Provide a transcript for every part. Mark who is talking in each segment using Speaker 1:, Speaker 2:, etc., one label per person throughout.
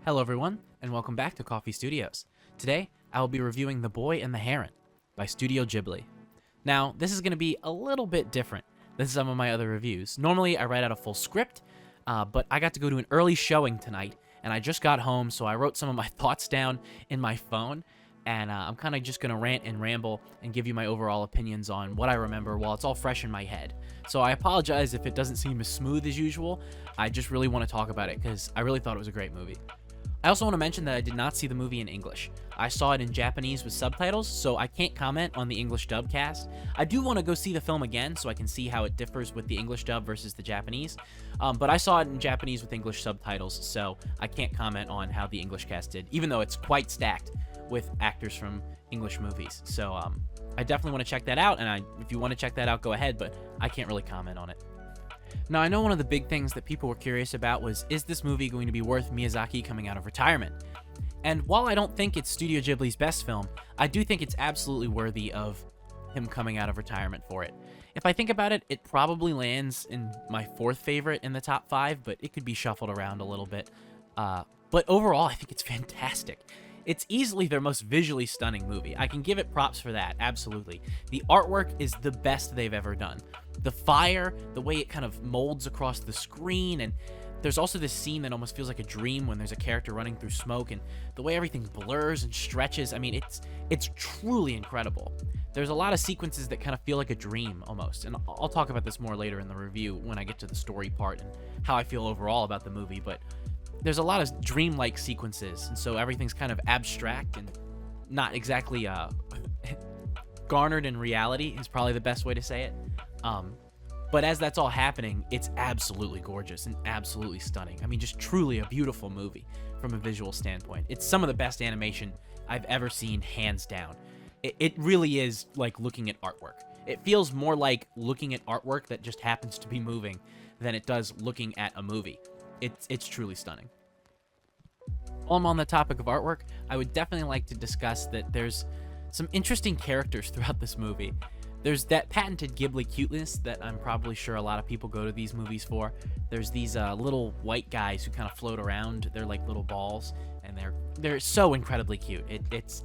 Speaker 1: Hello everyone, and welcome back to COFY Studios. Today, I will be reviewing The Boy and the Heron by Studio Ghibli. Now, this is going to be a little bit different than some of my other reviews. Normally, I write out a full script, but I got to go to an early showing tonight, and I just got home, so I wrote some of my thoughts down in my phone, and I'm kind of just going to rant and ramble and give you my overall opinions on what I remember while it's all fresh in my head. So I apologize if it doesn't seem as smooth as usual. I just really want to talk about it because I really thought it was a great movie. I also want to mention that I did not see the movie in English. I saw it in Japanese with subtitles, so I can't comment on the English dub cast. I do want to go see the film again so I can see how it differs with the English dub versus the Japanese, but I saw it in Japanese with English subtitles, so I can't comment on how the English cast did, even though it's quite stacked with actors from English movies. So I definitely want to check that out, and if you want to check that out, go ahead, but I can't really comment on it. Now, I know one of the big things that people were curious about was, is this movie going to be worth Miyazaki coming out of retirement? And while I don't think it's Studio Ghibli's best film, I do think it's absolutely worthy of him coming out of retirement for it. If I think about it, it probably lands in my fourth favorite in the top 5, but it could be shuffled around a little bit. But overall, I think it's fantastic. It's easily their most visually stunning movie. I can give it props for that, absolutely. The artwork is the best they've ever done. The fire, the way it kind of molds across the screen, and there's also this scene that almost feels like a dream when there's a character running through smoke, and the way everything blurs and stretches. I mean, it's truly incredible. There's a lot of sequences that kind of feel like a dream almost, and I'll talk about this more later in the review when I get to the story part and how I feel overall about the movie, but there's a lot of dreamlike sequences, and so everything's kind of abstract and not exactly garnered in reality is probably the best way to say it. But as that's all happening, it's absolutely gorgeous and absolutely stunning. I mean, just truly a beautiful movie from a visual standpoint. It's some of the best animation I've ever seen, hands down. It really is like looking at artwork. It feels more like looking at artwork that just happens to be moving than it does looking at a movie. It's truly stunning. While I'm on the topic of artwork, I would definitely like to discuss that there's some interesting characters throughout this movie. There's that patented Ghibli cuteness that I'm probably sure a lot of people go to these movies for. There's these little white guys who kind of float around. They're like little balls, and they're so incredibly cute.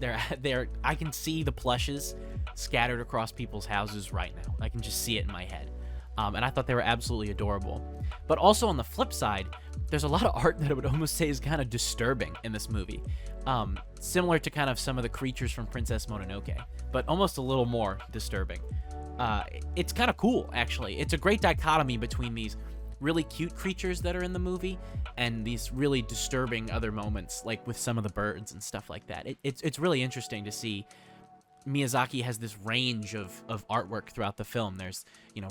Speaker 1: They're I can see the plushes scattered across people's houses right now. I can just see it in my head. And I thought they were absolutely adorable. But also on the flip side, there's a lot of art that I would almost say is kind of disturbing in this movie. Similar to kind of some of the creatures from Princess Mononoke, but almost a little more disturbing. It's kind of cool, actually. It's a great dichotomy between these really cute creatures that are in the movie and these really disturbing other moments, like with some of the birds and stuff like that. It's really interesting to see. Miyazaki has this range of artwork throughout the film. There's,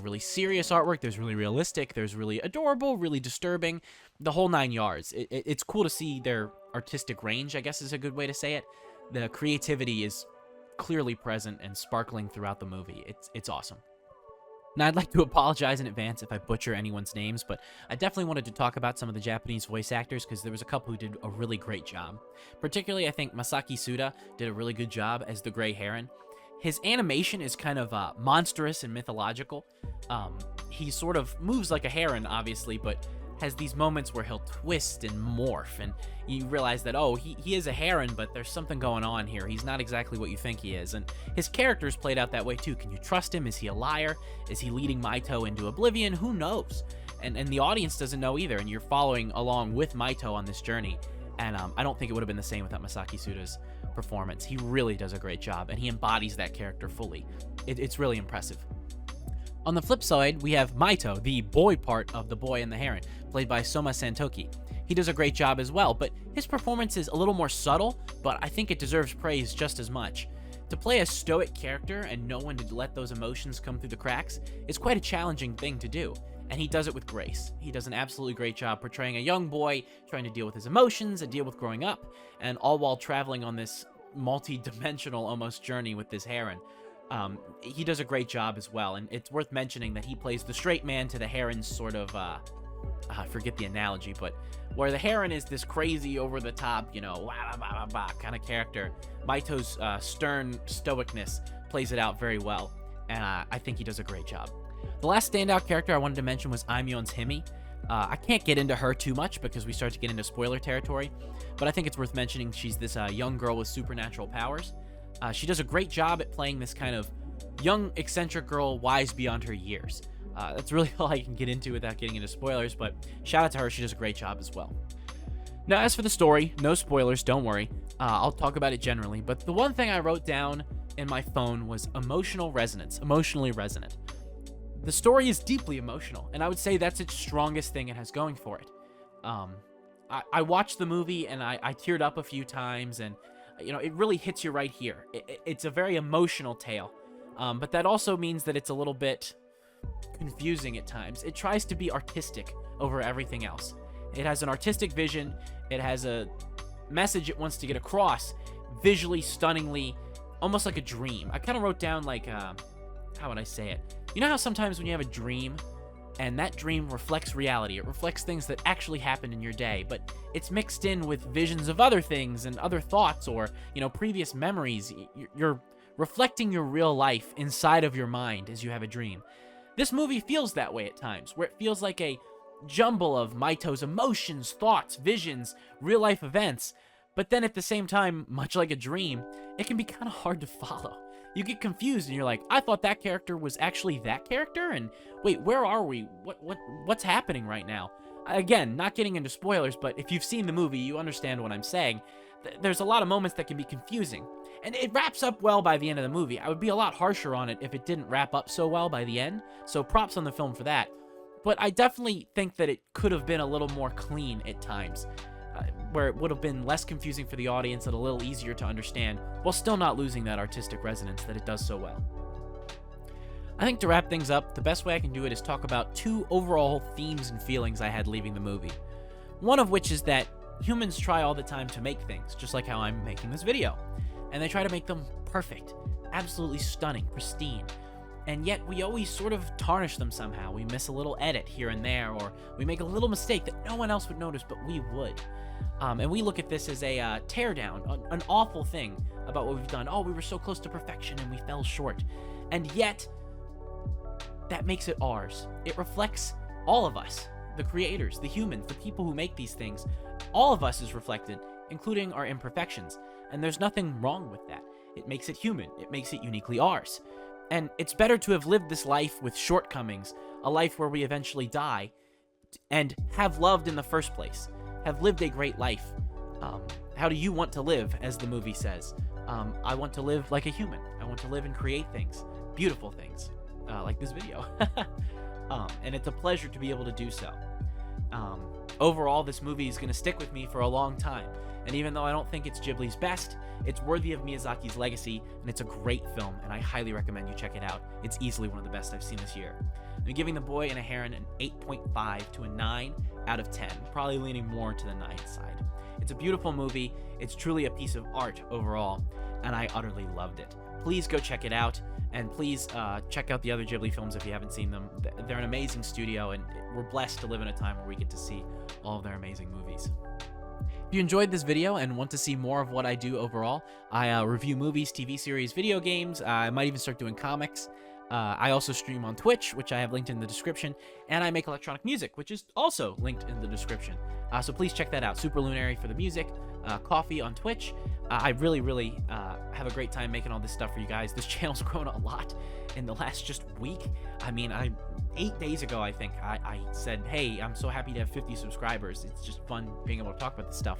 Speaker 1: really serious artwork. There's really realistic. There's really adorable, really disturbing. The whole 9 yards. It's cool to see their artistic range, I guess is a good way to say it. The creativity is clearly present and sparkling throughout the movie. It's awesome. Now, I'd like to apologize in advance if I butcher anyone's names, but I definitely wanted to talk about some of the Japanese voice actors because there was a couple who did a really great job. Particularly, I think Masaki Suda did a really good job as the Grey Heron. His animation is kind of monstrous and mythological. He sort of moves like a heron, obviously, but has these moments where he'll twist and morph, and you realize that, oh, he is a heron, but there's something going on here. He's not exactly what you think he is, and his character's played out that way too. Can you trust him? Is he a liar? Is he leading Mahito into oblivion? Who knows? And the audience doesn't know either, and you're following along with Mahito on this journey, and I don't think it would have been the same without Masaki Suda's performance. He really does a great job, and he embodies that character fully. It's really impressive. On the flip side, we have Mahito, the boy part of The Boy and the Heron, played by Soma Santoki. He does a great job as well, but his performance is a little more subtle, but I think it deserves praise just as much. To play a stoic character and know when to let those emotions come through the cracks is quite a challenging thing to do, and he does it with grace. He does an absolutely great job portraying a young boy trying to deal with his emotions and deal with growing up, and all while traveling on this multi-dimensional almost journey with this heron. He does a great job as well, and it's worth mentioning that he plays the straight man to the heron's sort of, I forget the analogy, but where the heron is this crazy, over-the-top, kind of character, Mahito's stern stoicness plays it out very well, and I think he does a great job. The last standout character I wanted to mention was Aimyon's Himi. I can't get into her too much because we start to get into spoiler territory, but I think it's worth mentioning she's this young girl with supernatural powers. She does a great job at playing this kind of young, eccentric girl wise beyond her years. That's really all I can get into without getting into spoilers, but shout out to her. She does a great job as well. Now, as for the story, no spoilers, don't worry. I'll talk about it generally, but the one thing I wrote down in my phone was emotional resonance, emotionally resonant. The story is deeply emotional, and I would say that's its strongest thing it has going for it. I watched the movie, and I teared up a few times, and it really hits you right here. It's a very emotional tale, but that also means that it's a little bit confusing at times. It tries to be artistic over everything else. It has an artistic vision. It has a message it wants to get across, visually, stunningly, almost like a dream. I kind of wrote down like, how would I say it? You know how sometimes when you have a dream, and that dream reflects reality, it reflects things that actually happened in your day, but it's mixed in with visions of other things and other thoughts or, previous memories. You're reflecting your real life inside of your mind as you have a dream. This movie feels that way at times, where it feels like a jumble of Mahito's emotions, thoughts, visions, real-life events, but then at the same time, much like a dream, it can be kind of hard to follow. You get confused and you're like, I thought that character was actually that character, and wait, where are we? What's happening right now? Again, not getting into spoilers, but if you've seen the movie, you understand what I'm saying. There's a lot of moments that can be confusing, and it wraps up well by the end of the movie. I would be a lot harsher on it if it didn't wrap up so well by the end, so props on the film for that. But I definitely think that it could have been a little more clean at times, where it would have been less confusing for the audience and a little easier to understand, while still not losing that artistic resonance that it does so well. I think to wrap things up, the best way I can do it is talk about two overall themes and feelings I had leaving the movie. One of which is that humans try all the time to make things, just like how I'm making this video. And they try to make them perfect, absolutely stunning, pristine. And yet we always sort of tarnish them somehow. We miss a little edit here and there, or we make a little mistake that no one else would notice, but we would. And we look at this as a teardown, an awful thing about what we've done. Oh, we were so close to perfection and we fell short. And yet, that makes it ours. It reflects all of us, the creators, the humans, the people who make these things. All of us is reflected, including our imperfections. And there's nothing wrong with that. It makes it human. It makes it uniquely ours. And it's better to have lived this life with shortcomings, a life where we eventually die, and have loved in the first place, have lived a great life. How do you want to live, as the movie says? I want to live like a human. I want to live and create things, beautiful things, like this video. And it's a pleasure to be able to do so. Overall, this movie is going to stick with me for a long time. And even though I don't think it's Ghibli's best, it's worthy of Miyazaki's legacy, and it's a great film, and I highly recommend you check it out. It's easily one of the best I've seen this year. I'm giving The Boy and a Heron an 8.5 to a 9 out of 10, probably leaning more to the 9 side. It's a beautiful movie, it's truly a piece of art overall, and I utterly loved it. Please go check it out, and please check out the other Ghibli films if you haven't seen them. They're an amazing studio, and we're blessed to live in a time where we get to see all of their amazing movies. If you enjoyed this video and want to see more of what I do overall, I review movies, TV series, video games. I might even start doing comics. I also stream on Twitch, which I have linked in the description, and I make electronic music, which is also linked in the description. So please check that out. Superlunary for the music, COFY on Twitch. I really have a great time making all this stuff for you guys. This channel's grown a lot in the last just week. I mean, 8 days ago, I think, I said, hey, I'm so happy to have 50 subscribers. It's just fun being able to talk about this stuff.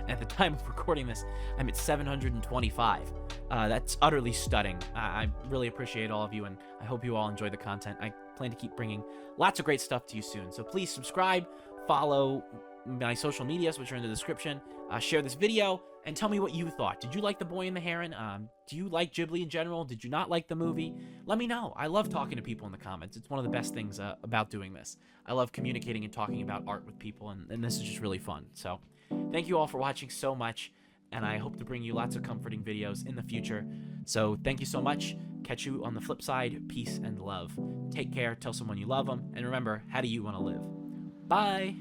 Speaker 1: At the time of recording this, I'm at 725. That's utterly stunning. I really appreciate all of you, and I hope you all enjoy the content. I plan to keep bringing lots of great stuff to you soon. So please subscribe, follow my social medias, which are in the description. Share this video, and tell me what you thought. Did you like The Boy and the Heron? Do you like Ghibli in general? Did you not like the movie? Let me know. I love talking to people in the comments. It's one of the best things about doing this. I love communicating and talking about art with people, and this is just really fun. So thank you all for watching so much, and I hope to bring you lots of comforting videos in the future. So thank you so much. Catch you on the flip side. Peace and love. Take care. Tell someone you love them. And remember, how do you want to live? Bye.